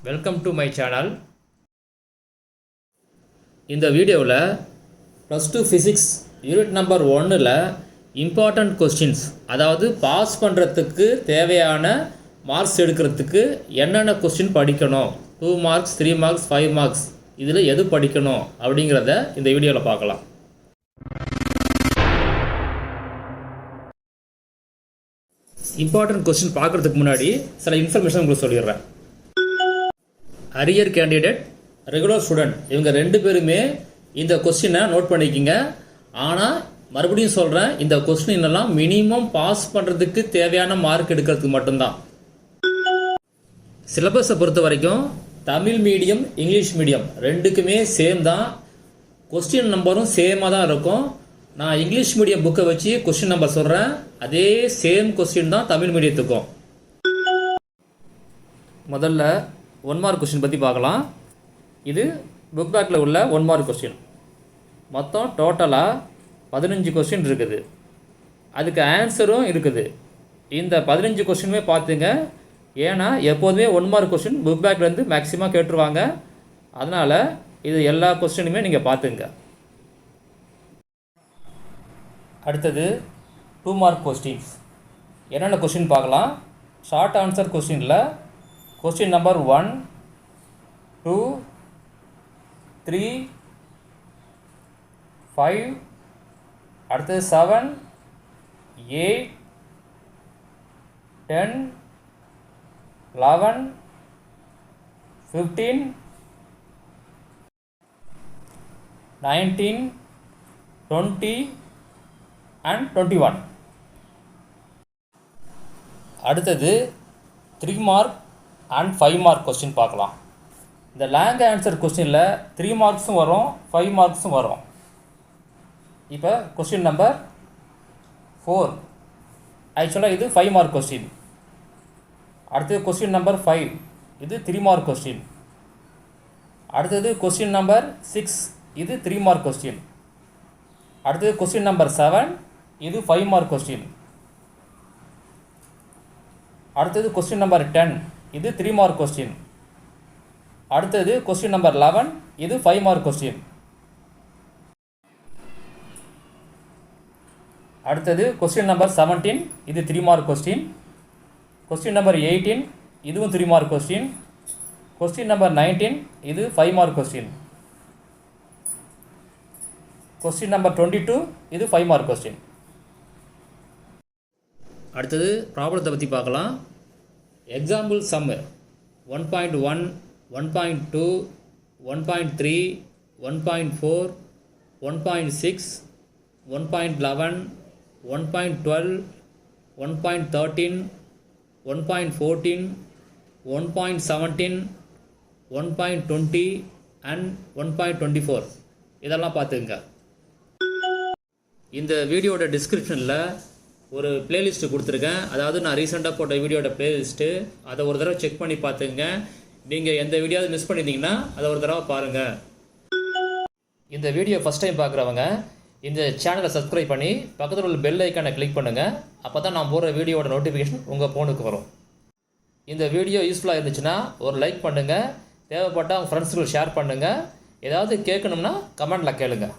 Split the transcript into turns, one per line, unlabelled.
Welcome to my channel. இந்த வீடியோவில் +2 physics unit number 1ல் இம்பார்ட்டண்ட் கொஸ்டின்ஸ், அதாவது பாஸ் பண்ணுறதுக்கு தேவையான மார்க்ஸ் எடுக்கிறதுக்கு என்னென்ன கொஸ்டின் படிக்கணும், 2 மார்க்ஸ் 3 மார்க்ஸ் 5 மார்க்ஸ், இதில் எது படிக்கணும் அப்படிங்கிறத இந்த வீடியோவில் பார்க்கலாம். இம்பார்ட்டன்ட் கொஸ்டின் பார்க்குறதுக்கு முன்னாடி சில இன்ஃபர்மேஷன் உங்களுக்கு சொல்லிடுறேன். அரியர் கேண்டிடேட், ரெகுலர் ஸ்டூடெண்ட், இவங்க 2 பேருமே இந்த கொஸ்டினை நோட் பண்ணிக்கிங்க. ஆனால் மறுபடியும் சொல்கிறேன், இந்த கொஸ்டின் எல்லாம் மினிமம் பாஸ் பண்ணுறதுக்கு தேவையான மார்க் எடுக்கிறதுக்கு மட்டும்தான். சிலபஸை பொறுத்த வரைக்கும் தமிழ் மீடியம் இங்கிலீஷ் மீடியம் ரெண்டுக்குமே சேம் தான். கொஸ்டின் நம்பரும் சேமாக தான் இருக்கும். நான் இங்கிலீஷ் மீடியம் புக்கை வச்சு கொஸ்டின் நம்பர் சொல்கிறேன், அதே சேம் கொஸ்டின் தான் தமிழ் மீடியத்துக்கும். முதல்ல 1 மார்க் கொஸ்டின் பற்றி பார்க்கலாம். இது புக் பேக்கில் உள்ள 1 மார்க் கொஸ்டின். மொத்தம் டோட்டலாக 15 கொஸ்டின் இருக்குது. அதுக்கு ஆன்சரும் இருக்குது. இந்த 15 கொஸ்டினுமே பார்த்துங்க. ஏன்னா எப்போதுமே 1 மார்க் கொஸ்டின் புக் பேக்லேருந்து மேக்ஸிமம் கேட்டுருவாங்க. அதனால் இது எல்லா கொஸ்டினுமே நீங்கள் பார்த்துங்க. அடுத்தது 2 மார்க் கொஸ்டின்ஸ். என்னென்ன கொஸ்டின் பார்க்கலாம். ஷார்ட் ஆன்சர் கொஸ்டினில் கொஸ்டின் நம்பர் 1, 2, 3, 5, அடுத்தது 7, 8, 10, 11, 15, 19, 20 and 21. அடுத்தது 3 மார்க் அண்ட் 5 மார்க் கொஸ்டின் பார்க்கலாம். இந்த லாங் ஆன்சர் கொஸ்டினில் 3 மார்க்ஸும் வரும், 5 மார்க்ஸும் வரும். இப்போ கொஸ்டின் நம்பர் 4, ஆக்சுவலாக இது 5 மார்க் கொஸ்டின். அடுத்தது கொஸ்டின் நம்பர் 5, இது 3 மார்க் கொஸ்டின். அடுத்தது கொஸ்டின் நம்பர் 6, இது 3 மார்க் கொஸ்டின். அடுத்தது கொஸ்டின் நம்பர் 7, இது 5 மார்க் கொஸ்டின். அடுத்தது கொஸ்டின் நம்பர் 10, இது 3 மார்க் கொஸ்டின். அடுத்தது கொஸ்டின் நம்பர் 11, இது 5 மார்க் கொஸ்டின். அடுத்தது கொஸ்டின் நம்பர் 17, இது 3 மார்க் கொஸ்டின். கொஸ்டின் நம்பர் 18, இதுவும் 3 மார்க் கொஸ்டின். கொஸ்டின் நம்பர் 19, இது 5 மார்க் கொஸ்டின். கொஸ்டின் நம்பர் 22, இது 5 மார்க் கொஸ்டின். அடுத்தது ப்ராப்ளத்தை பற்றி பார்க்கலாம். எக்ஸாம்பிள் சம் 1.1, 1.2, 1.3, 1.4, 1.6, 1.11, 1.12, 1.13, 1.14, 1.17, 1.20 and 1.24 இதெல்லாம் பார்த்துங்க. இந்த வீடியோட டிஸ்கிரிப்ஷனில் ஒரு பிளேலிஸ்ட்டு கொடுத்துருக்கேன். அதாவது நான் ரீசெண்டாக போட்ட வீடியோட பிளேலிஸ்ட்டு, அதை ஒரு தடவை செக் பண்ணி பார்த்துங்க. நீங்கள் எந்த வீடியோவது மிஸ் பண்ணியிருந்தீங்கன்னா அதை ஒரு தடவை பாருங்கள். இந்த வீடியோ ஃபஸ்ட் டைம் பார்க்குறவங்க இந்த சேனலை சப்ஸ்கிரைப் பண்ணி பக்கத்தில் உள்ள பெல் ஐக்கானை கிளிக் பண்ணுங்கள். அப்போ தான் நான் போடுற வீடியோட நோட்டிஃபிகேஷன் உங்கள் ஃபோனுக்கு வரும். இந்த வீடியோ யூஸ்ஃபுல்லாக இருந்துச்சுன்னா ஒரு லைக் பண்ணுங்கள். தேவைப்பட்டால் உங்கள் ஃப்ரெண்ட்ஸுக்கு ஷேர் பண்ணுங்கள். ஏதாவது கேட்கணும்னா கமெண்டில் கேளுங்கள்.